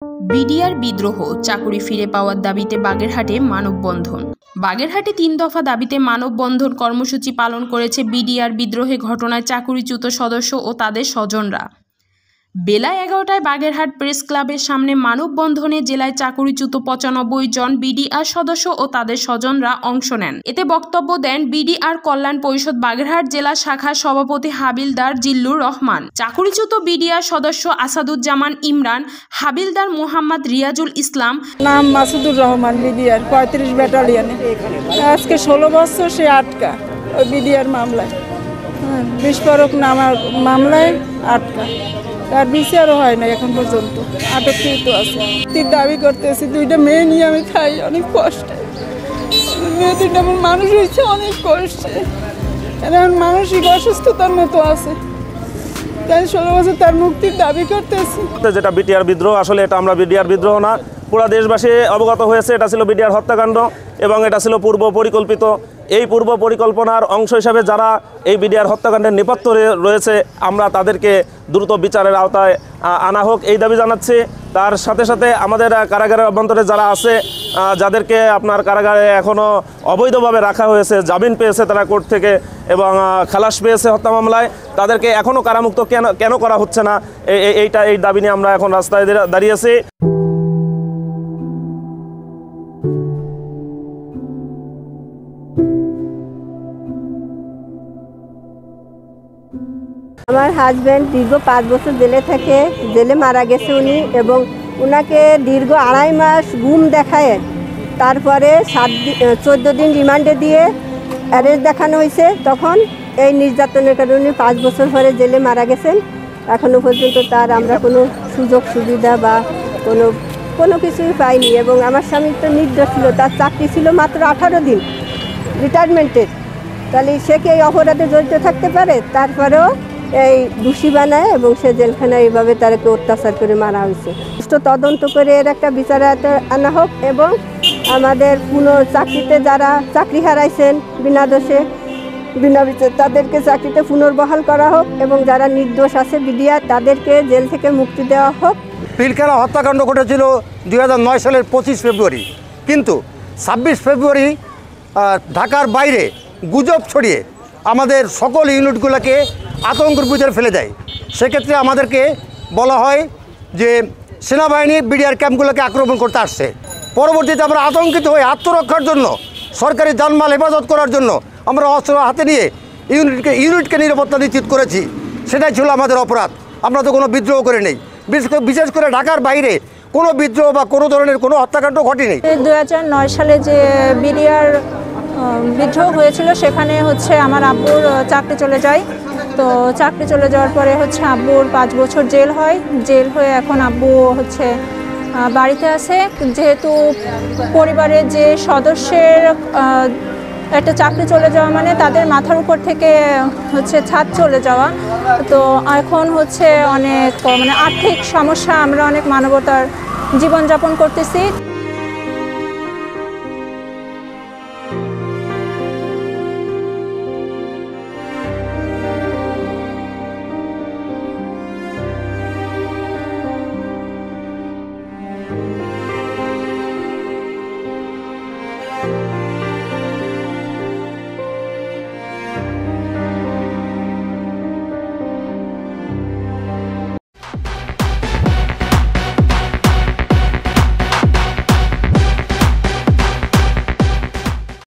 BDR বিদ্রোহ, চাকুরি ফিরে পাওয়ার দাবিতে বাগেরহাটে মানববন্ধন। বাগেরহাটে ৩ দফা দাবিতে মানববন্ধন কর্মসূচি পালন করেছে বিডিআর বিদ্রোহে ঘটনায় চাকুরিচ্যুত সদস্য ও তাদের স্বজনরা। বেলা ১১টায় বাগেরহাট প্রেস ক্লাবের সামনে মানববন্ধনে জেলায় চাকুরিচ্যুত ৯৫ জন বিডিআর সদস্য ও তাদের স্বজনরা অংশ নেন। এতে বক্তব্য দেন বিডিআর কল্যাণ পরিষদ বাগেরহাট জেলা শাখার সভাপতি হাবিলদার জিল্লুর রহমান, চাকুরিচ্যুত বিডিআর সদস্য আসাদুজ্জামান ইমরান, হাবিলদার মোহাম্মদ রিয়াজুল ইসলাম। নাম মাসুদুর রহমান, বিডিআর ৩৫ ব্যাটালিয়নে। আজকে ১৬ বছর সে আটকা ওই বিডিআর মামলায়, বিস্ফোরক মামলায় আটকা। তার বিচারও হয় না এখন পর্যন্ত, আটককৃত আছে। দাবি করতেছি, 2টা মেয়ে নিয়ে আমি খাই অনেক কষ্টে। মেয়ে 2টা মানুষ হয়েছে অনেক কষ্টে, এখন মানসিক অসুস্থতার মতো আছে। তাই 16 বছর তার মুক্তির দাবি করতেছি। যেটা বিডিআর বিদ্রোহ, আসলে এটা আমরা বিডিআর বিদ্রোহ না, পুরো দেশবাসী অবগত হয়েছে এটা ছিল বিডিআর হত্যাকাণ্ড এবং এটা ছিল পূর্ব পরিকল্পিত। এই পূর্ব পরিকল্পনার অংশ হিসাবে যারা এই বিডিআর হত্যাকাণ্ডের নেপথ্যে রয়েছে, আমরা তাদেরকে দ্রুত বিচারের আওতায় আনা হোক এই দাবি জানাচ্ছি। তার সাথে সাথে আমাদের কারাগারের অভ্যন্তরে যারা আছে, যাদেরকে আপনার কারাগারে এখনও অবৈধভাবে রাখা হয়েছে, জামিন পেয়েছে তারা কোর্ট থেকে এবং খালাস পেয়েছে হত্যা মামলায়, তাদেরকে এখনও কারামুক্ত কেন করা হচ্ছে না, এই দাবি নিয়ে আমরা এখন রাস্তায় দাঁড়িয়েছি। আমার হাজব্যান্ড দীর্ঘ 5 বছর জেলে মারা গেছে উনি, এবং ওনাকে দীর্ঘ 2.5 মাস গুম দেখায়, তারপরে 14 দিন রিমান্ডে দিয়ে অ্যারেস্ট দেখানো হয়েছে। তখন এই নির্যাতনের কারণে 5 বছর পরে জেলে মারা গেছেন। এখনও পর্যন্ত তার আমরা কোনো সুযোগ সুবিধা বা কোনো কিছুই পাইনি। এবং আমার স্বামী তো নির্দোষ ছিল, তার চাকরি ছিল মাত্র 18 দিন রিটায়ারমেন্টের। তাহলে সে কি এই অপরাধে জড়িত থাকতে পারে? তারপরেও এই দোষী বানায় এবং সে জেলখানায় এইভাবে তাকে অত্যাচার করে মারা হয়েছে। সুষ্ঠু তদন্ত করে এর একটা বিচার আনা হোক এবং আমাদের চাকরিতে যারা চাকরি হারাইছেন বিনা দোষে বিনা বিচারে, তাদেরকে চাকরিতে পুনর্বহাল করা হোক এবং যারা নির্দোষ আছে বিডিআর, তাদেরকে জেল থেকে মুক্তি দেওয়া হোক। পিলখানা হত্যাকাণ্ড ঘটেছিল 2009 সালের 25 ফেব্রুয়ারি, কিন্তু 26 ফেব্রুয়ারি ঢাকার বাইরে গুজব ছড়িয়ে আমাদের সকল ইউনিটগুলোকে আতঙ্কের ভিতরে ফেলে দেয়। সেক্ষেত্রে আমাদেরকে বলা হয় যে সেনাবাহিনী বিডিআর ক্যাম্পগুলোকে আক্রমণ করতে আসছে। পরবর্তীতে আমরা আতঙ্কিত হয়ে আত্মরক্ষার জন্য, সরকারি জানমাল হেফাজত করার জন্য আমরা অস্ত্র হাতে নিয়ে ইউনিটকে নিরাপত্তা নিশ্চিত করেছি। সেটাই ছিল আমাদের অপরাধ। আমরা তো কোনো বিদ্রোহ করে নেই, বিশেষ করে ঢাকার বাইরে কোনো বিদ্রোহ বা কোনো ধরনের কোনো হত্যাকাণ্ড ঘটেনি। 2009 সালে যে বিডিআর বিদ্রোহ হয়েছিল, সেখানে আমার আব্বুর চাকরি চলে যায়। তো চাকরি চলে যাওয়ার পরে আব্বুর 5 বছর জেল হয়। জেল হয়ে এখন আব্বু বাড়িতে আছে। যেহেতু পরিবারের যে সদস্যের একটা চাকরি চলে যাওয়া মানে তাদের মাথার উপর থেকে ছাদ চলে যাওয়া। তো এখন অনেক আর্থিক সমস্যা, আমরা অনেক মানবতার জীবনযাপন করতেছি।